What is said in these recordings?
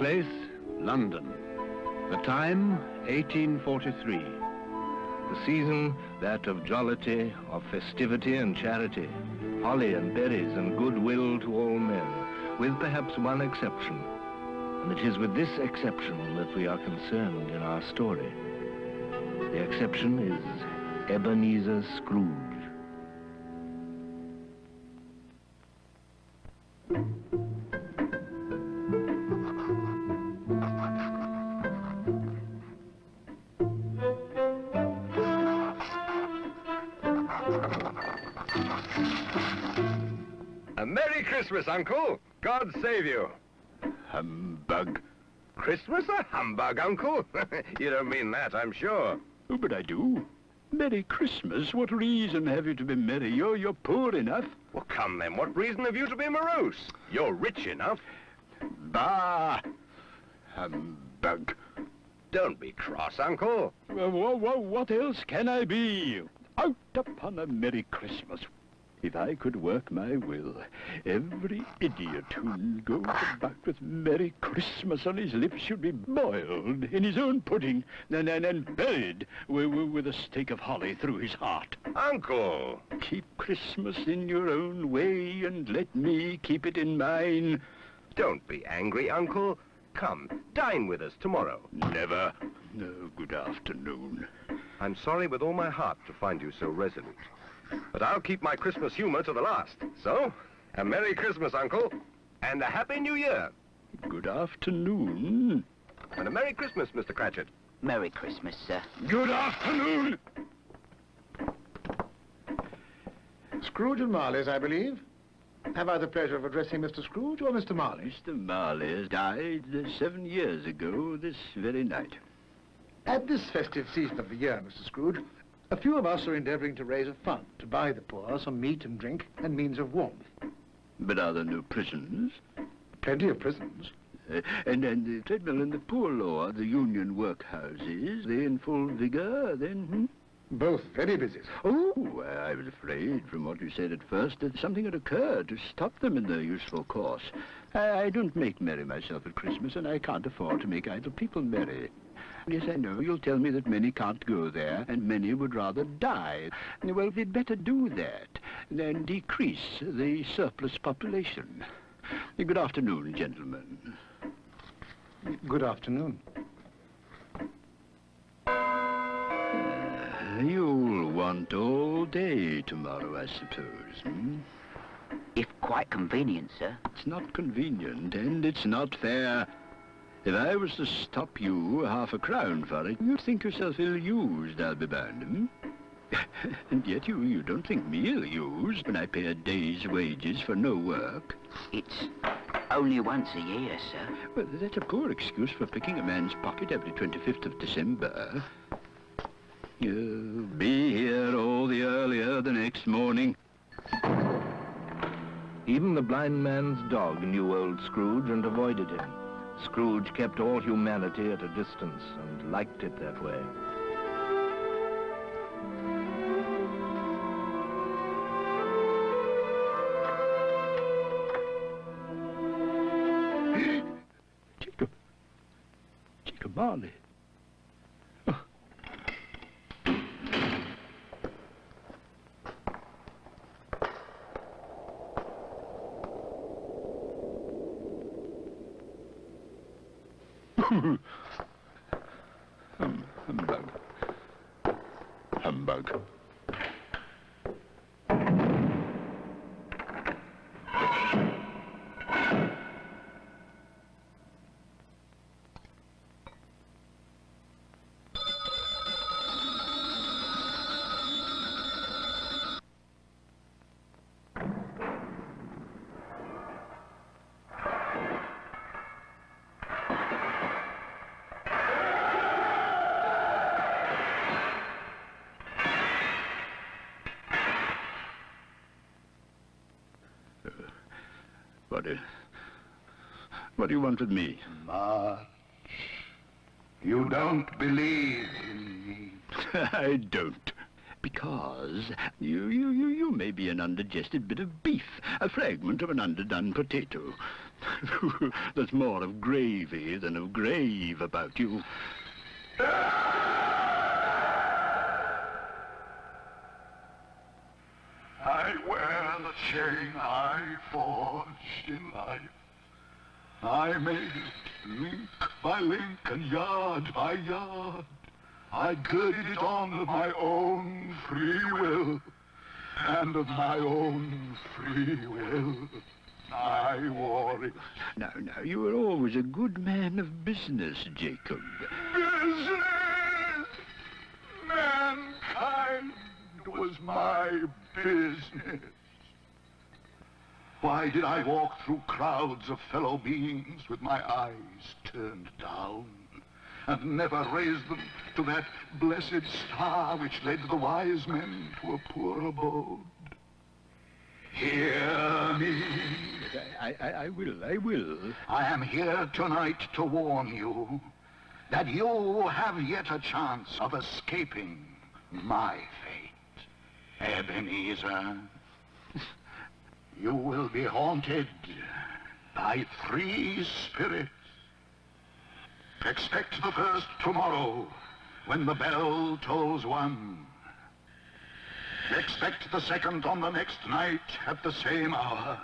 place, London. The time, 1843. The season, that of jollity, of festivity and charity, holly and berries and goodwill to all men, with perhaps one exception. And it is with this exception that we are concerned in our story. The exception is Ebenezer Scrooge. A Merry Christmas, Uncle. God save you. Humbug. Christmas a humbug, Uncle? You don't mean that, I'm sure. Oh, but I do. Merry Christmas? What reason have you to be merry? You're poor enough. Well, come then, what reason have you to be morose? You're rich enough. Bah! Humbug. Don't be cross, Uncle. What else can I be? Out upon a Merry Christmas. If I could work my will, every idiot who goes about with Merry Christmas on his lips should be boiled in his own pudding and buried with a stake of holly through his heart. Uncle! Keep Christmas in your own way and let me keep it in mine. Don't be angry, Uncle. Come, dine with us tomorrow. Never. No, good afternoon. I'm sorry with all my heart to find you so resolute. But I'll keep my Christmas humor to the last. So, a Merry Christmas, Uncle, and a Happy New Year. Good afternoon. And a Merry Christmas, Mr. Cratchit. Merry Christmas, sir. Good afternoon. Scrooge and Marley's, I believe. Have I the pleasure of addressing Mr. Scrooge or Mr. Marley? Mr. Marley has died 7 years ago this very night. At this festive season of the year, Mr. Scrooge, a few of us are endeavouring to raise a fund to buy the poor some meat and drink and means of warmth. But are there no prisons? Plenty of prisons. And the treadmill and the poor law, the union workhouses, they in full vigour then? Both very busy. Oh, I was afraid from what you said at first that something had occurred to stop them in their useful course. I don't make merry myself at Christmas, and I can't afford to make idle people merry. Yes, I know. You'll tell me that many can't go there, and many would rather die. Well, we'd better do that than decrease the surplus population. Good afternoon, gentlemen. Good afternoon. You'll want all day tomorrow, I suppose, hmm? If quite convenient, sir. It's not convenient, and it's not fair. If I was to stop you half a crown for it, you'd think yourself ill-used, I'll be bound, hmm? And yet you don't think me ill-used when I pay a day's wages for no work. It's only once a year, sir. Well, that's a poor excuse for picking a man's pocket every 25th of December. You'll be here all the earlier the next morning. Even the blind man's dog knew old Scrooge and avoided him. Scrooge kept all humanity at a distance and liked it that way. Jacob Marley. Humbug. Humbug. What do you want with me? March, you don't believe in me. I don't. Because you may be an undigested bit of beef, a fragment of an underdone potato. There's more of gravy than of grave about you. I wear the chain I forged in life. I made it link by link and yard by yard. I girded it on of my own free will, and of my own free will I wore it. Now, you were always a good man of business, Jacob. Business! Mankind was my business. Why did I walk through crowds of fellow beings with my eyes turned down, and never raise them to that blessed star which led the wise men to a poor abode? Hear me. I will. I am here tonight to warn you that you have yet a chance of escaping my fate. Ebenezer, you will be haunted by 3 spirits. Expect the first tomorrow, when the bell tolls 1. Expect the second on the next night at the same hour.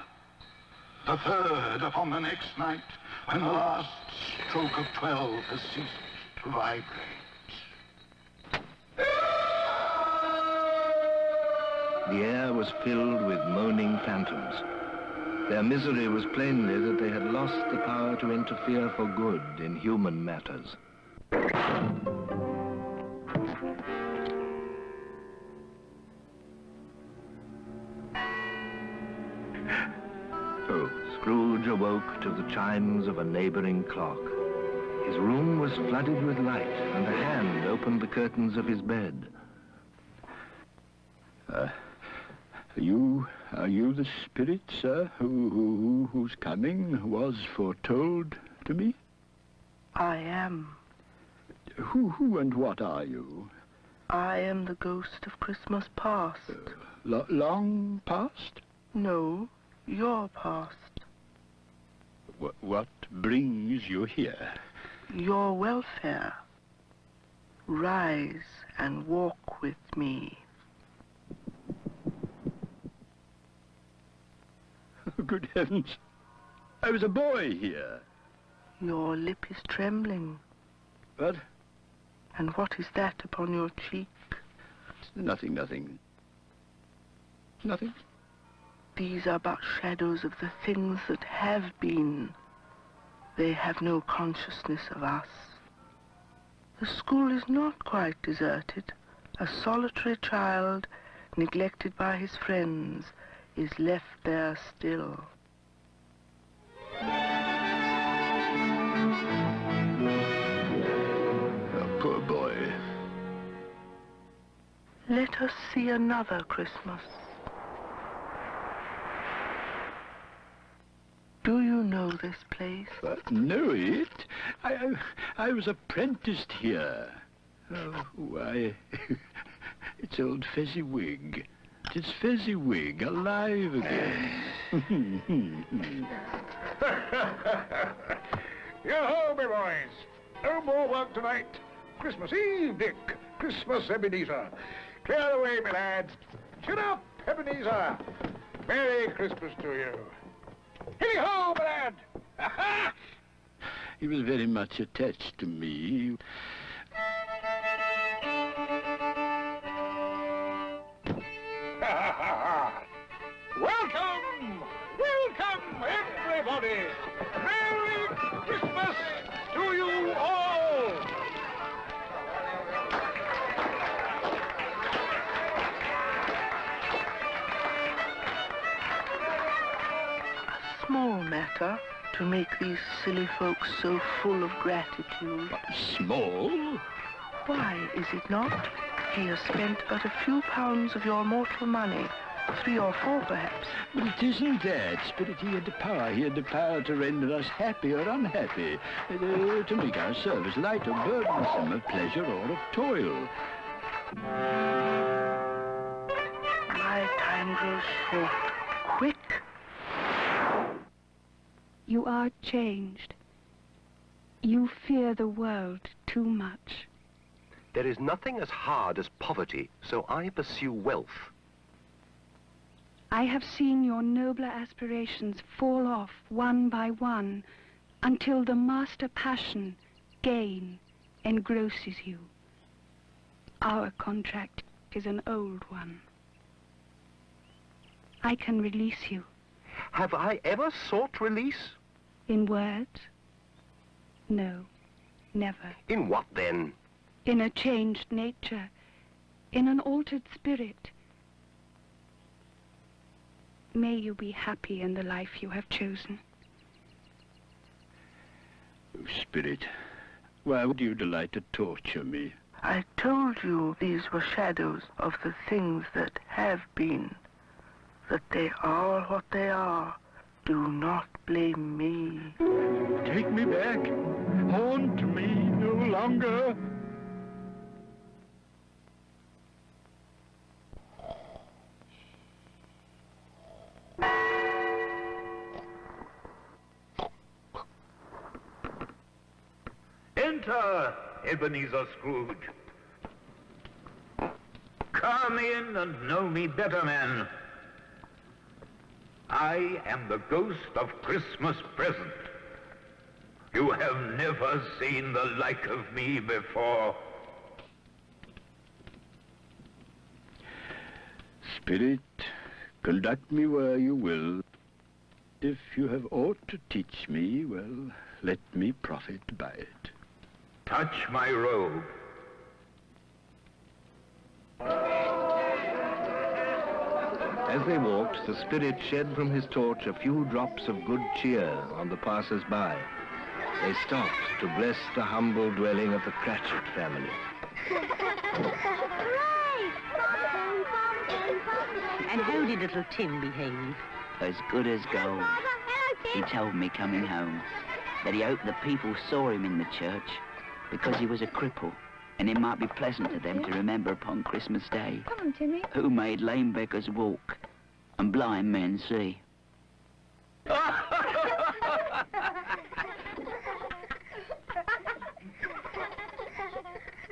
The third upon the next night, when the last stroke of 12 has ceased to vibrate. The air was filled with moaning phantoms. Their misery was plainly that they had lost the power to interfere for good in human matters. Scrooge awoke to the chimes of a neighboring clock. His room was flooded with light, and a hand opened the curtains of his bed. Are you the spirit, sir, whose coming was foretold to me? I am. Who and what are you? I am the ghost of Christmas past. Long past? No, your past. What brings you here? Your welfare. Rise and walk with me. Good heavens. I was a boy here. Your lip is trembling. What? And what is that upon your cheek? Nothing. Nothing? These are but shadows of the things that have been. They have no consciousness of us. The school is not quite deserted. A solitary child, neglected by his friends, is left there still. Oh, poor boy. Let us see another Christmas. Do you know this place? Know it? I was apprenticed here. Oh, why? It's old Fezziwig. It's Fezziwig, alive again. Yo-ho, me boys. No more work tonight. Christmas Eve, Dick. Christmas, Ebenezer. Clear away, me lads. Chin up, Ebenezer. Merry Christmas to you. Hilly-ho, my lad. Ha-ha! He was very much attached to me. Welcome! Welcome, everybody! Merry Christmas to you all! A small matter to make these silly folks so full of gratitude. Small? Why, is it not? He has spent but a few pounds of your mortal money. 3 or 4, perhaps. But it isn't that, Spirit. He had the power. He had the power to render us happy or unhappy, to make our service light or burdensome, of pleasure or of toil. My time grows short, quick. You are changed. You fear the world too much. There is nothing as hard as poverty, so I pursue wealth. I have seen your nobler aspirations fall off one by one until the master passion, gain, engrosses you. Our contract is an old one. I can release you. Have I ever sought release? In words? No, never. In what, then? In a changed nature, in an altered spirit. May you be happy in the life you have chosen. Oh, Spirit, why would you delight to torture me? I told you these were shadows of the things that have been, that they are what they are. Do not blame me. Take me back. Haunt me no longer. Enter, Ebenezer Scrooge. Come in and know me better, man. I am the ghost of Christmas present. You have never seen the like of me before. Spirit, conduct me where you will. If you have aught to teach me, well, let me profit by it. Touch my robe. As they walked, the spirit shed from his torch a few drops of good cheer on the passers-by. They stopped to bless the humble dwelling of the Cratchit family. And how did little Tim behave? As good as gold. He told me coming home that he hoped the people saw him in the church because he was a cripple, and it might be pleasant to them to remember upon Christmas Day Come on, Timmy. who made lame beggars walk and blind men see.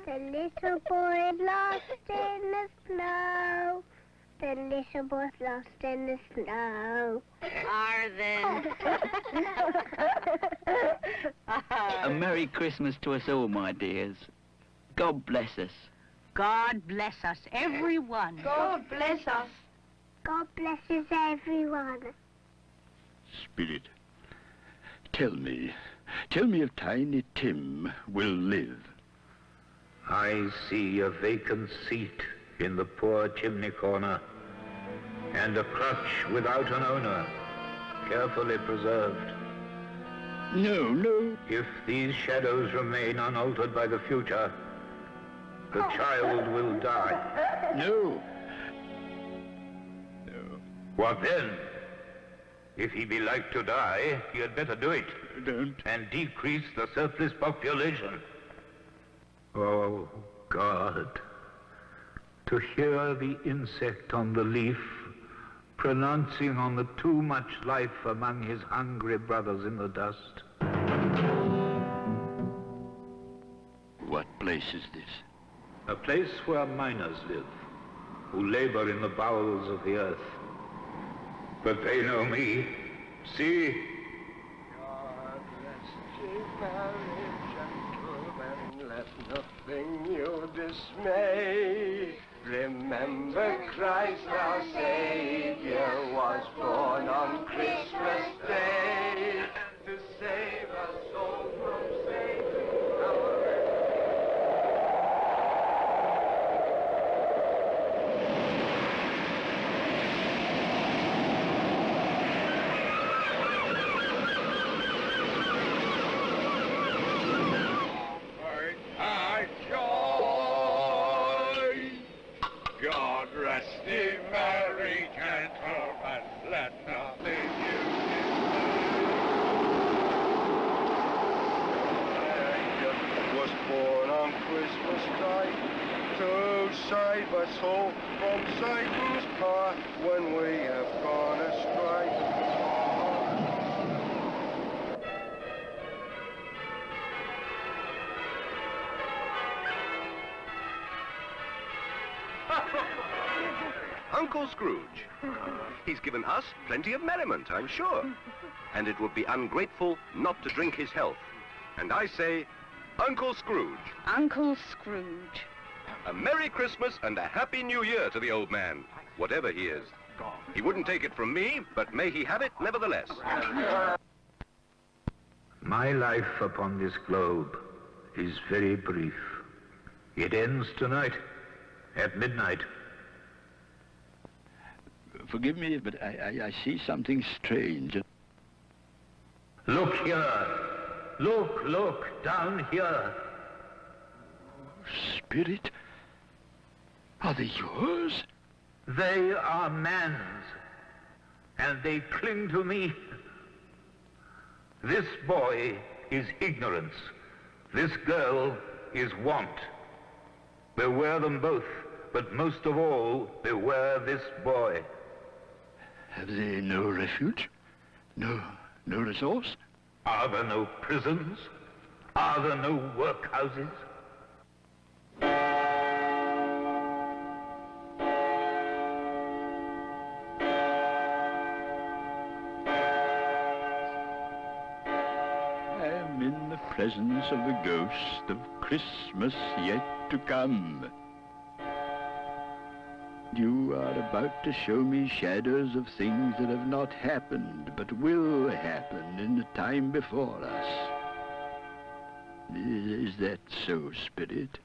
The little boy lost in the snow. The little boy's lost in the snow. A Merry Christmas to us all, my dears. God bless us. God bless us, everyone. God bless us. God blesses everyone. Spirit, tell me if Tiny Tim will live. I see a vacant seat in the poor chimney corner, and a crutch without an owner, carefully preserved. No. If these shadows remain unaltered by the future, the child will die. No. What then? If he be like to die, he had better do it. Don't. And decrease the surplus population. Oh, God. To hear the insect on the leaf pronouncing on the too much life among his hungry brothers in the dust. What place is this? A place where miners live, who labor in the bowels of the earth. But they know me. See? God rest ye merry gentlemen, let nothing you dismay. Remember Christ our Savior was born on Christmas Day to save us all from Satan. God rest ye merry gentlemen, let nothing you was born on Christmas night to save us all from Satan's path when we have gone astray. Uncle Scrooge. He's given us plenty of merriment, I'm sure. And it would be ungrateful not to drink his health. And I say, Uncle Scrooge. Uncle Scrooge. A Merry Christmas and a Happy New Year to the old man, whatever he is. He wouldn't take it from me, but may he have it nevertheless. My life upon this globe is very brief. It ends tonight, at midnight. Forgive me, but I see something strange. Look here. Look, down here. Spirit? Are they yours? They are man's, and they cling to me. This boy is ignorance. This girl is want. Beware them both, but most of all, beware this boy. Have they no refuge? No resource? Are there no prisons? Are there no workhouses? I am in the presence of the ghost of Christmas yet to come. You are about to show me shadows of things that have not happened, but will happen in the time before us. Is that so, Spirit?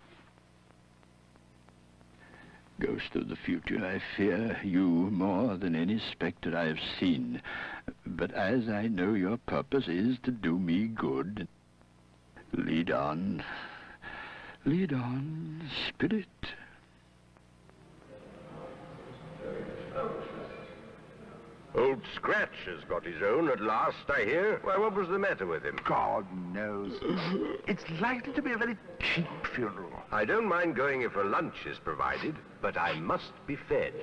Ghost of the future, I fear you more than any spectre I have seen. But as I know your purpose is to do me good, lead on, Spirit. Old Scratch has got his own at last, I hear. Why, what was the matter with him? God knows. It's likely to be a very cheap funeral. I don't mind going if a lunch is provided, but I must be fed.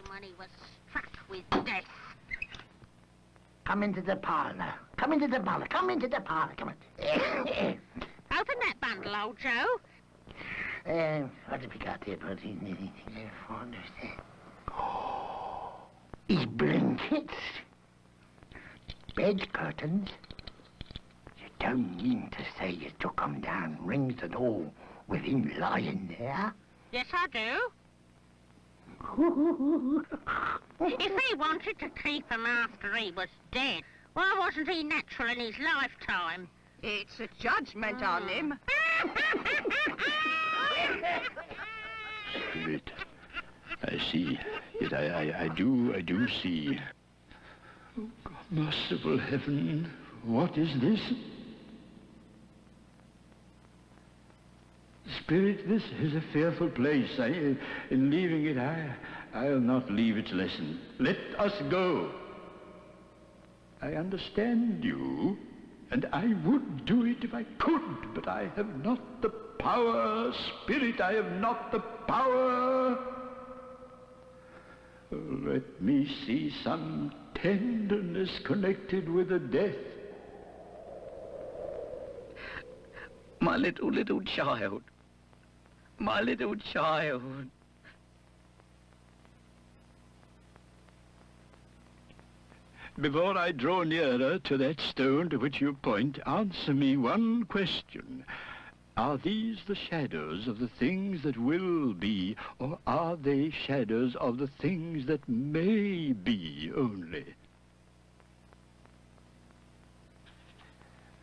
When he was struck with death. Come into the parlour. Come into the parlour. Come into the parlour. Come on. Open that bundle, old Joe. What have we got here, buddy? His blankets. Bed curtains. You don't mean to say you took 'em down, rings and all, with him lying there? Yes, I do. If he wanted to keep him after he was dead, why wasn't he natural in his lifetime? It's a judgment on him. Spirit, I see. Yet I do see. Oh, God, merciful heaven, what is this? Spirit, this is a fearful place. In leaving it, I'll not leave its lesson. Let us go. I understand you, and I would do it if I could, but I have not the power. Spirit, I have not the power. Let me see some tenderness connected with the death. My little child. My little child. Before I draw nearer to that stone to which you point, answer me one question. Are these the shadows of the things that will be, or are they shadows of the things that may be only?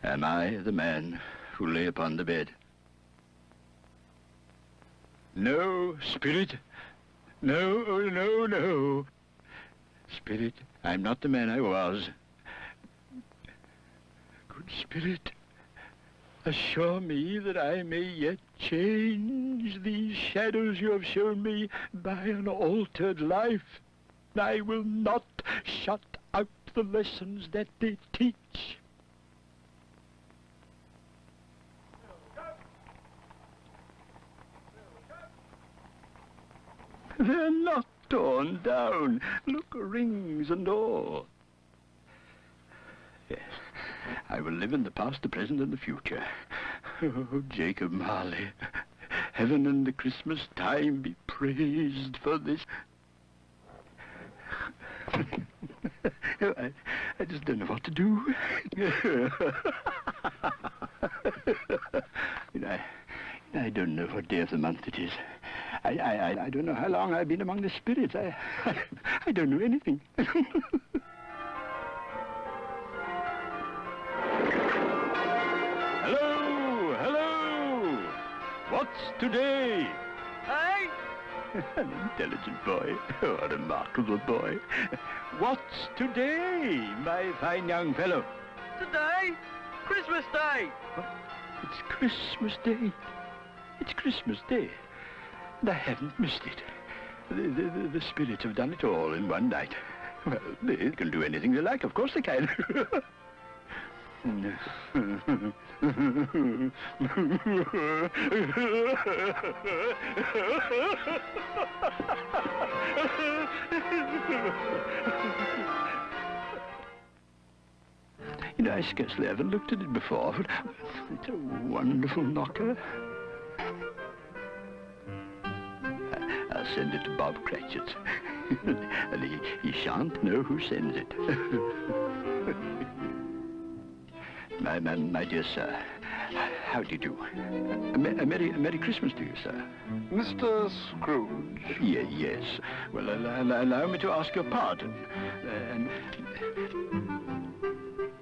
Am I the man who lay upon the bed? No, Spirit. No, oh, no. Spirit, I'm not the man I was. Good Spirit, Assure me that I may yet change these shadows you have shown me by an altered life. I will not shut out the lessons that they teach. They're not torn down. Look, rings and all. Yes, I will live in the past, the present, and the future. Oh, Jacob Marley, heaven and the Christmas time be praised for this. I just don't know what to do. I don't know what day of the month it is. I don't know how long I've been among the spirits. I don't know anything. Hello, hello. What's today? Hey? An intelligent boy. Oh, a remarkable boy. What's today, my fine young fellow? Today? Christmas Day. What? It's Christmas Day. It's Christmas Day. And I haven't missed it. The spirits have done it all in one night. Well, they can do anything they like. Of course they can. You know, I scarcely ever looked at it before, but it's a wonderful knocker. I'll send it to Bob Cratchit. And he shan't know who sends it. My dear sir, how do you do? A Merry Christmas to you, sir. Mr. Scrooge? Yes. Well, allow me to ask your pardon.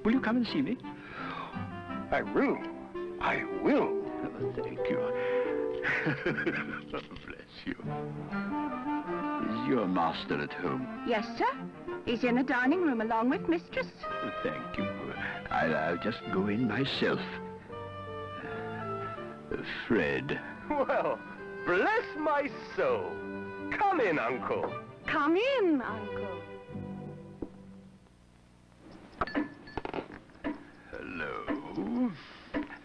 Will you come and see me? I will. I will. Oh, thank you. Oh, bless you. Is your master at home? Yes, sir. He's in the dining room along with mistress. Oh, thank you. I'll just go in myself. Fred. Well, bless my soul. Come in, Uncle. Come in, Uncle. Hello.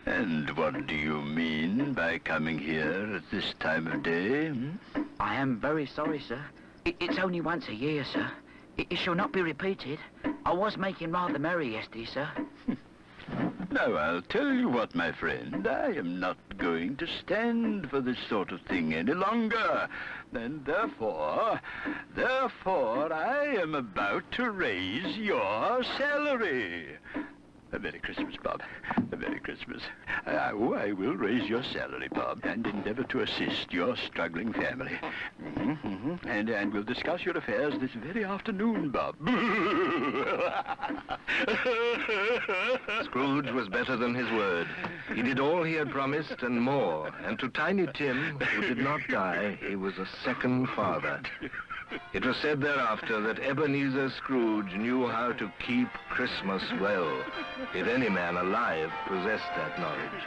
And what do you mean by coming here at this time of day? I am very sorry, sir. It's only once a year, sir. It shall not be repeated. I was making rather merry yesterday, sir. Now, I'll tell you what, my friend. I am not going to stand for this sort of thing any longer. And therefore, I am about to raise your salary. A Merry Christmas, Bob. A Merry Christmas. I will raise your salary, Bob, and endeavor to assist your struggling family. And we'll discuss your affairs this very afternoon, Bob. Scrooge was better than his word. He did all he had promised and more. And to Tiny Tim, who did not die, he was a second father. It was said thereafter that Ebenezer Scrooge knew how to keep Christmas well, if any man alive possessed that knowledge.